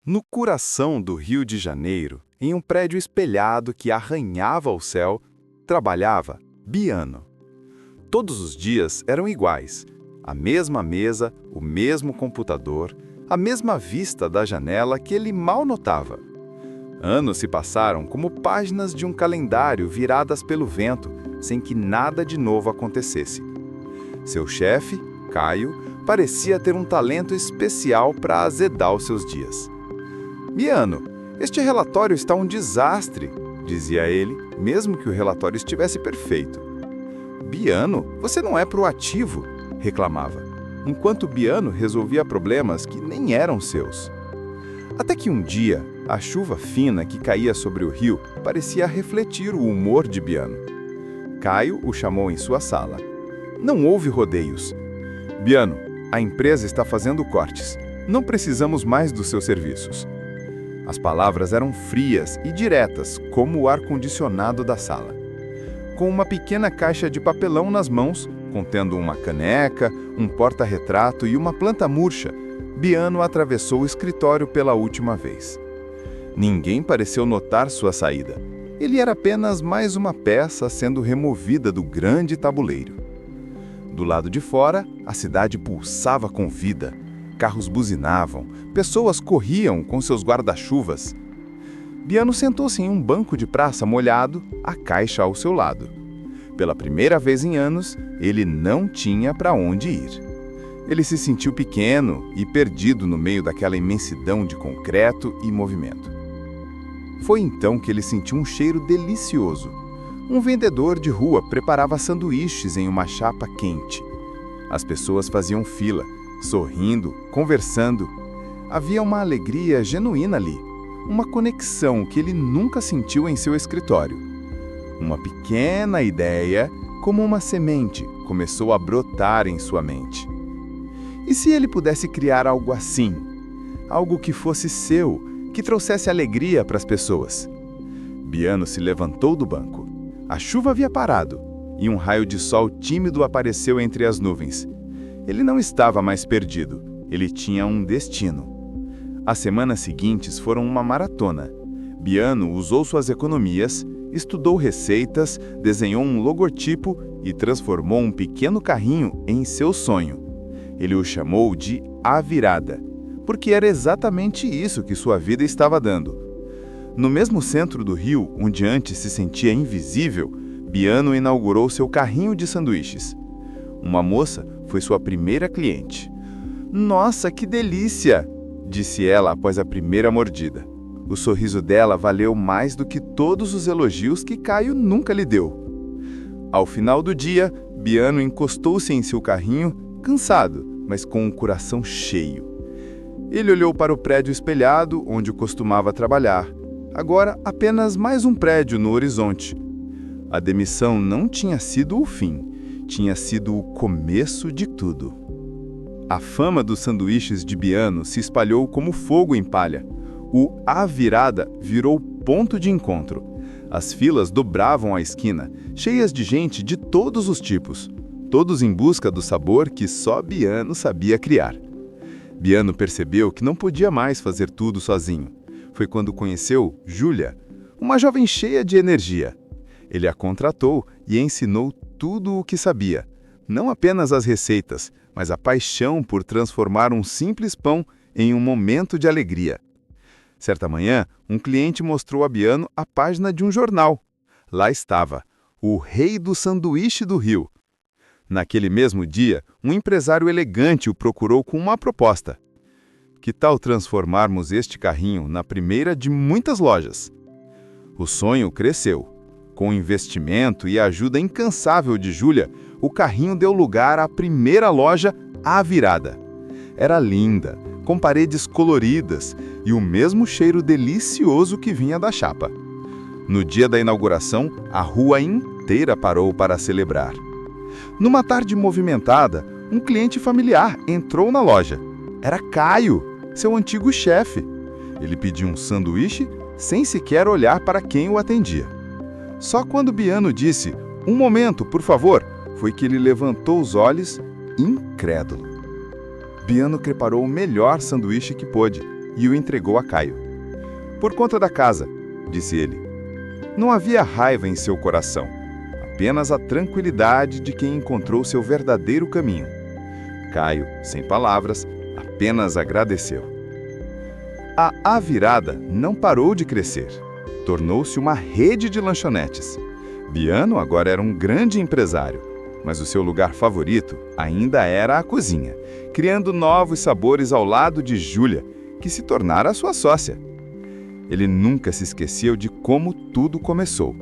No coração do Rio de Janeiro, em um prédio espelhado que arranhava o céu, trabalhava Biano. Todos os dias eram iguais. A mesma mesa, o mesmo computador, a mesma vista da janela que ele mal notava. Anos se passaram como páginas de um calendário viradas pelo vento, sem que nada de novo acontecesse. Seu chefe, Caio, parecia ter um talento especial para azedar os seus dias. Biano, este relatório está um desastre, dizia ele, mesmo que o relatório estivesse perfeito. Biano, você não é proativo, reclamava, enquanto Biano resolvia problemas que nem eram seus. Até que um dia, a chuva fina que caía sobre o rio parecia refletir o humor de Biano. Caio o chamou em sua sala. Não houve rodeios. Biano, a empresa está fazendo cortes. Não precisamos mais dos seus serviços. As palavras eram frias e diretas, como o ar-condicionado da sala. Com uma pequena caixa de papelão nas mãos, contendo uma caneca, um porta-retrato e uma planta murcha, Biano atravessou o escritório pela última vez. Ninguém pareceu notar sua saída. Ele era apenas mais uma peça sendo removida do grande tabuleiro. Do lado de fora, a cidade pulsava com vida. Carros buzinavam, pessoas corriam com seus guarda-chuvas. Biano sentou-se em um banco de praça molhado, a caixa ao seu lado. Pela primeira vez em anos, ele não tinha para onde ir. Ele se sentiu pequeno e perdido no meio daquela imensidão de concreto e movimento. Foi então que ele sentiu um cheiro delicioso. Um vendedor de rua preparava sanduíches em uma chapa quente. As pessoas faziam fila, sorrindo, conversando. Havia uma alegria genuína ali, uma conexão que ele nunca sentiu em seu escritório. Uma pequena ideia, como uma semente, começou a brotar em sua mente. E se ele pudesse criar algo assim? Algo que fosse seu, que trouxesse alegria para as pessoas? Biano se levantou do banco. A chuva havia parado, e um raio de sol tímido apareceu entre as nuvens. Ele não estava mais perdido, ele tinha um destino. As semanas seguintes foram uma maratona. Biano usou suas economias, estudou receitas, desenhou um logotipo e transformou um pequeno carrinho em seu sonho. Ele o chamou de A Virada, porque era exatamente isso que sua vida estava dando. No mesmo centro do rio, onde antes se sentia invisível, Biano inaugurou seu carrinho de sanduíches. Uma moça foi sua primeira cliente. "Nossa, que delícia!" disse ela após a primeira mordida. O sorriso dela valeu mais do que todos os elogios que Caio nunca lhe deu. Ao final do dia, Biano encostou-se em seu carrinho, cansado, mas com o coração cheio. Ele olhou para o prédio espelhado onde costumava trabalhar. Agora, apenas mais um prédio no horizonte. A demissão não tinha sido o fim. Tinha sido o começo de tudo. A fama dos sanduíches de Biano se espalhou como fogo em palha. O A Virada virou ponto de encontro. As filas dobravam a esquina, cheias de gente de todos os tipos, todos em busca do sabor que só Biano sabia criar. Biano percebeu que não podia mais fazer tudo sozinho. Foi quando conheceu Júlia, uma jovem cheia de energia. Ele a contratou e ensinou tudo o que sabia, não apenas as receitas, mas a paixão por transformar um simples pão em um momento de alegria. Certa manhã, um cliente mostrou a Biano a página de um jornal. Lá estava, o Rei do Sanduíche do Rio. Naquele mesmo dia, um empresário elegante o procurou com uma proposta. Que tal transformarmos este carrinho na primeira de muitas lojas? O sonho cresceu. Com investimento e a ajuda incansável de Júlia, o carrinho deu lugar à primeira loja A Virada. Era linda, com paredes coloridas e o mesmo cheiro delicioso que vinha da chapa. No dia da inauguração, a rua inteira parou para celebrar. Numa tarde movimentada, um cliente familiar entrou na loja. Era Caio, seu antigo chefe. Ele pediu um sanduíche sem sequer olhar para quem o atendia. Só quando Biano disse, "Um momento, por favor", foi que ele levantou os olhos, incrédulo. Biano preparou o melhor sanduíche que pôde. e o entregou a Caio. "Por conta da casa", disse ele. Não havia raiva em seu coração, apenas a tranquilidade de quem encontrou seu verdadeiro caminho. Caio, sem palavras, apenas agradeceu. A Virada não parou de crescer. Tornou-se uma rede de lanchonetes. Biano agora era um grande empresário, mas o seu lugar favorito ainda era a cozinha, criando novos sabores ao lado de Júlia, que se tornara sua sócia. Ele nunca se esqueceu de como tudo começou.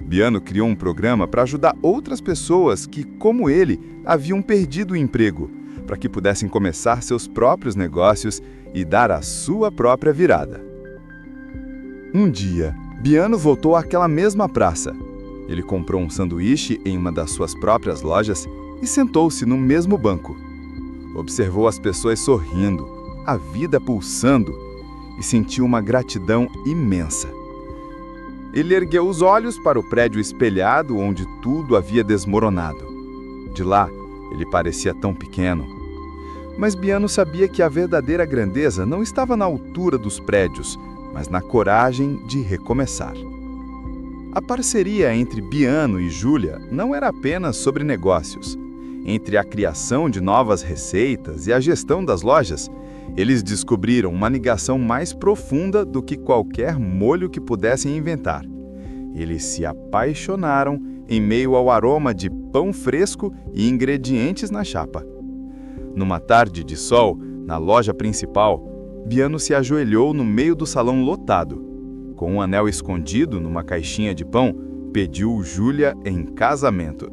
Biano criou um programa para ajudar outras pessoas que, como ele, haviam perdido o emprego, para que pudessem começar seus próprios negócios e dar a sua própria virada. Um dia, Biano voltou àquela mesma praça. Ele comprou um sanduíche em uma das suas próprias lojas e sentou-se no mesmo banco. Observou as pessoas sorrindo, a vida pulsando, e sentiu uma gratidão imensa. Ele ergueu os olhos para o prédio espelhado onde tudo havia desmoronado. De lá, ele parecia tão pequeno. Mas Biano sabia que a verdadeira grandeza não estava na altura dos prédios, mas na coragem de recomeçar. A parceria entre Biano e Júlia não era apenas sobre negócios. Entre a criação de novas receitas e a gestão das lojas, eles descobriram uma ligação mais profunda do que qualquer molho que pudessem inventar. Eles se apaixonaram em meio ao aroma de pão fresco e ingredientes na chapa. Numa tarde de sol, na loja principal, Biano se ajoelhou no meio do salão lotado. Com um anel escondido numa caixinha de pão, pediu Júlia em casamento.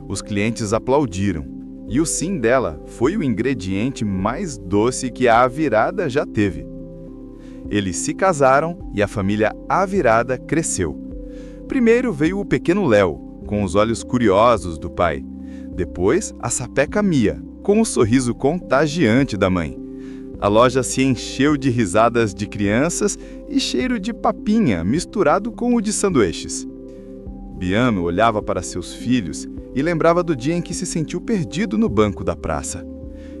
Os clientes aplaudiram, e o sim dela foi o ingrediente mais doce que a Virada já teve. Eles se casaram e a família Virada cresceu. Primeiro veio o pequeno Léo, com os olhos curiosos do pai. Depois, a sapeca Mia, com o sorriso contagiante da mãe. A loja se encheu de risadas de crianças e cheiro de papinha misturado com o de sanduíches. Biano olhava para seus filhos e lembrava do dia em que se sentiu perdido no banco da praça.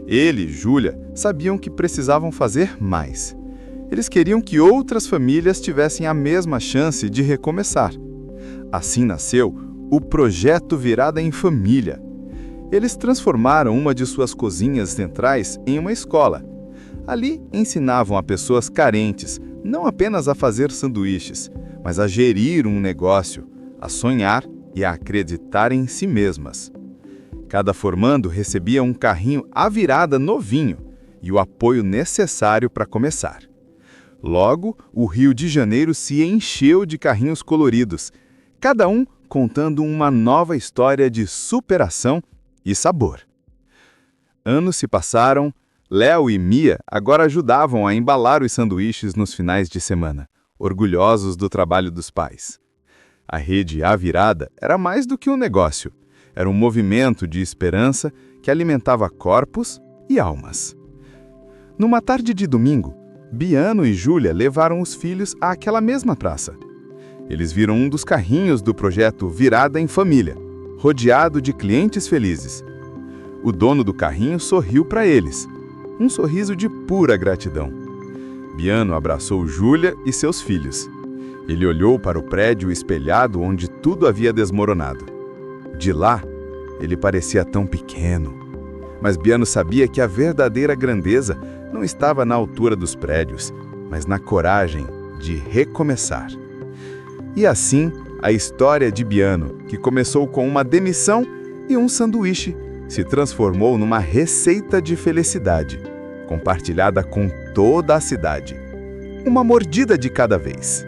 Ele e Júlia sabiam que precisavam fazer mais. Eles queriam que outras famílias tivessem a mesma chance de recomeçar. Assim nasceu o Projeto Virada em Família. Eles transformaram uma de suas cozinhas centrais em uma escola. Ali ensinavam a pessoas carentes não apenas a fazer sanduíches, mas a gerir um negócio, a sonhar e a acreditar em si mesmas. Cada formando recebia um carrinho Virada novinho e o apoio necessário para começar. Logo, o Rio de Janeiro se encheu de carrinhos coloridos, cada um contando uma nova história de superação e sabor. Anos se passaram. Léo e Mia agora ajudavam a embalar os sanduíches nos finais de semana, orgulhosos do trabalho dos pais. A rede Virada era mais do que um negócio. Era um movimento de esperança que alimentava corpos e almas. Numa tarde de domingo, Biano e Júlia levaram os filhos àquela mesma praça. Eles viram um dos carrinhos do projeto Virada em Família, rodeado de clientes felizes. O dono do carrinho sorriu para eles. Um sorriso de pura gratidão. Biano abraçou Júlia e seus filhos. Ele olhou para o prédio espelhado onde tudo havia desmoronado. De lá, ele parecia tão pequeno. Mas Biano sabia que a verdadeira grandeza não estava na altura dos prédios, mas na coragem de recomeçar. E assim, a história de Biano, que começou com uma demissão e um sanduíche, se transformou numa receita de felicidade, compartilhada com toda a cidade. Uma mordida de cada vez.